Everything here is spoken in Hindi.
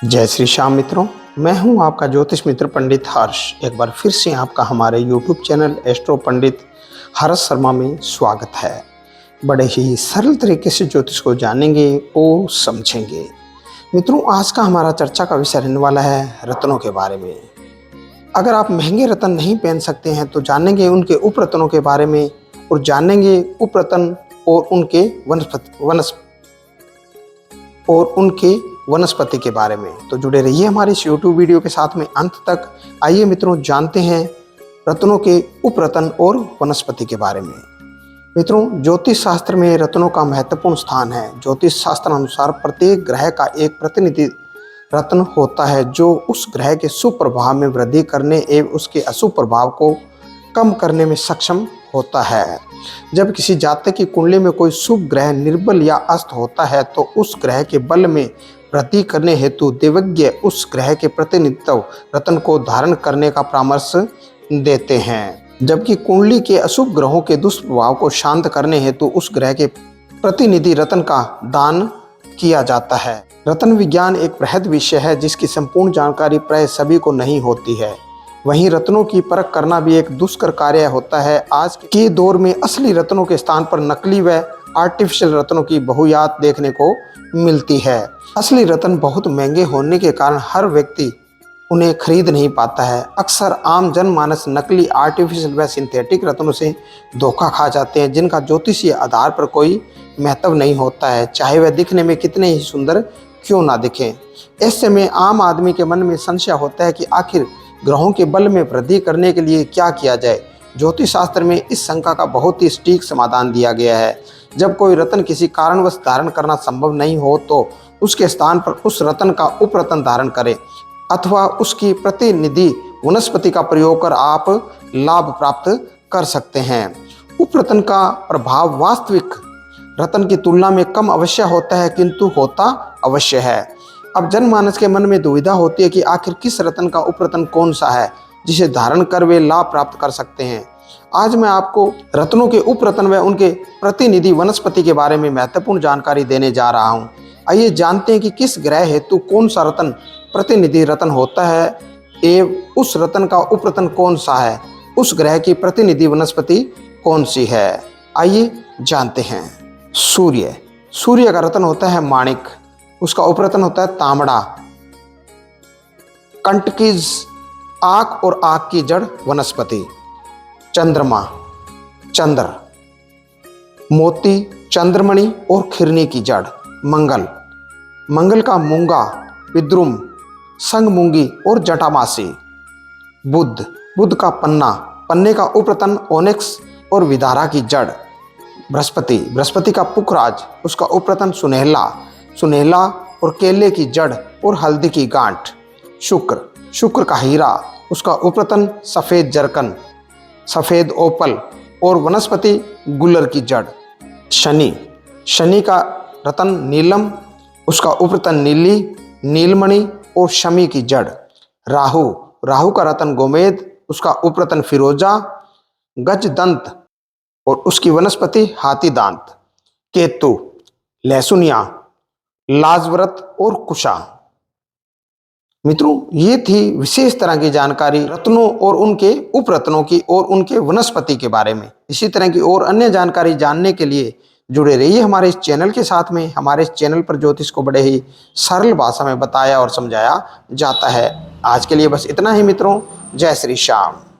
जय श्री श्याम मित्रों, मैं हूं आपका ज्योतिष मित्र पंडित हर्ष। एक बार फिर से आपका हमारे YouTube चैनल एस्ट्रो पंडित हर्ष शर्मा में स्वागत है। बड़े ही सरल तरीके से ज्योतिष को जानेंगे और समझेंगे। मित्रों, आज का हमारा चर्चा का विषय रहने वाला है रत्नों के बारे में। अगर आप महंगे रत्न नहीं पहन सकते हैं तो जानेंगे उनके उपरत्नों के बारे में और जानेंगे उपरत्न और उनके वनस्पति के बारे में। तो जुड़े रहिए हमारे इस YouTube वीडियो के साथ में अंत तक। आइए मित्रों, जानते हैं रत्नों के उपरत्न और वनस्पति के बारे में। मित्रों, ज्योतिष शास्त्र में रत्नों का महत्वपूर्ण स्थान है। ज्योतिष शास्त्र अनुसार प्रत्येक ग्रह का एक प्रतिनिधि रत्न होता है जो उस ग्रह के शुभ प्रभाव में वृद्धि करने एवं उसके अशुभ प्रभाव को कम करने में सक्षम होता है। जब किसी जातक की कुंडली में कोई शुभ ग्रह निर्बल या अस्त होता है तो उस ग्रह के बल में वृद्धि करने हेतु देवज्ञ उस ग्रह के प्रतिनिधित्व रत्न को धारण करने का परामर्श देते हैं। जबकि कुंडली के अशुभ ग्रहों के दुष्प्रभाव को शांत करने हेतु उस ग्रह के प्रतिनिधि रत्न का दान किया जाता है। रत्न विज्ञान एक बृहद विषय है जिसकी संपूर्ण जानकारी प्राय सभी को नहीं होती है। वहीं रत्नों की परख करना भी एक दुष्कर कार्य होता है। आज के दौर में असली रत्नों के स्थान पर नकली व आर्टिफिशियल रत्नों की बहुतायत देखने को मिलती है। असली रत्न बहुत महंगे होने के कारण हर व्यक्ति उन्हें खरीद नहीं पाता है। अक्सर आम जनमानस नकली, आर्टिफिशियल व सिंथेटिक रत्नों से धोखा खा जाते हैं जिनका ज्योतिषीय आधार पर कोई महत्व नहीं होता है, चाहे वह दिखने में कितने ही सुंदर क्यों ना दिखें। ऐसे में आम आदमी के मन में संशय होता है कि आखिर ग्रहों के बल में वृद्धि करने के लिए क्या किया जाए। ज्योतिष शास्त्र में इस शंका का बहुत ही सटीक समाधान दिया गया है। जब कोई रत्न किसी कारणवश धारण करना संभव नहीं हो तो उसके स्थान पर उस रत्न का उपरत्न धारण करें अथवा उसकी प्रतिनिधि वनस्पति का प्रयोग कर आप लाभ प्राप्त कर सकते हैं। उपरत्न का प्रभाव वास्तविक रत्न की तुलना में कम अवश्य होता है, किंतु होता अवश्य है। अब जनमानस के मन में दुविधा होती है कि आखिर किस रत्न का उपरत्न कौन सा है जिसे धारण कर वे लाभ प्राप्त कर सकते हैं। आज मैं आपको रत्नों के उपरत्न व उनके प्रतिनिधि वनस्पति के बारे में महत्वपूर्ण जानकारी देने जा रहा हूं। आइए जानते हैं कि किस ग्रह हेतु कौन सा रत्न प्रतिनिधि रत्न होता है एवं उस रत्न का उपरत्न कौन सा है, उस ग्रह की प्रतिनिधि वनस्पति कौन सी है। आइए जानते हैं। सूर्य का रत्न होता है माणिक, उसका उपरत्न होता है तांबड़ा। कंटकीज, आंख और आंख की जड़ वनस्पति। चंद्रमा, चंद्र। मोती, चंद्रमणि और खिरनी की जड़। मंगल का मूंगा, विद्रुम, संग मूंगी और जटामासी। बुध का पन्ने का उपरत्न ओनिक्स और विदारा की जड़। बृहस्पति का पुखराज, उसका उपरत्न सुनहला और केले की जड़ और हल्दी की गांठ। शुक्र का हीरा, उसका उपरत्न सफेद जरकन, सफेद ओपल और वनस्पति गुलर की जड़। शनि का रत्न नीलम, उसका उपरत्न नीलमणि और शमी की जड़। राहु का रत्न गोमेद, उसका उपरत्न फिरोजा, गजदंत और उसकी वनस्पति हाथी दांत। केतु, लहसुनिया, लाजवरत और कुशा। मित्रों, ये थी विशेष तरह की जानकारी रत्नों और उनके उपरत्नों की और उनके वनस्पति के बारे में। इसी तरह की और अन्य जानकारी जानने के लिए जुड़े रहिए हमारे इस चैनल के साथ में। हमारे इस चैनल पर ज्योतिष को बड़े ही सरल भाषा में बताया और समझाया जाता है। आज के लिए बस इतना ही मित्रों। जय श्री श्याम।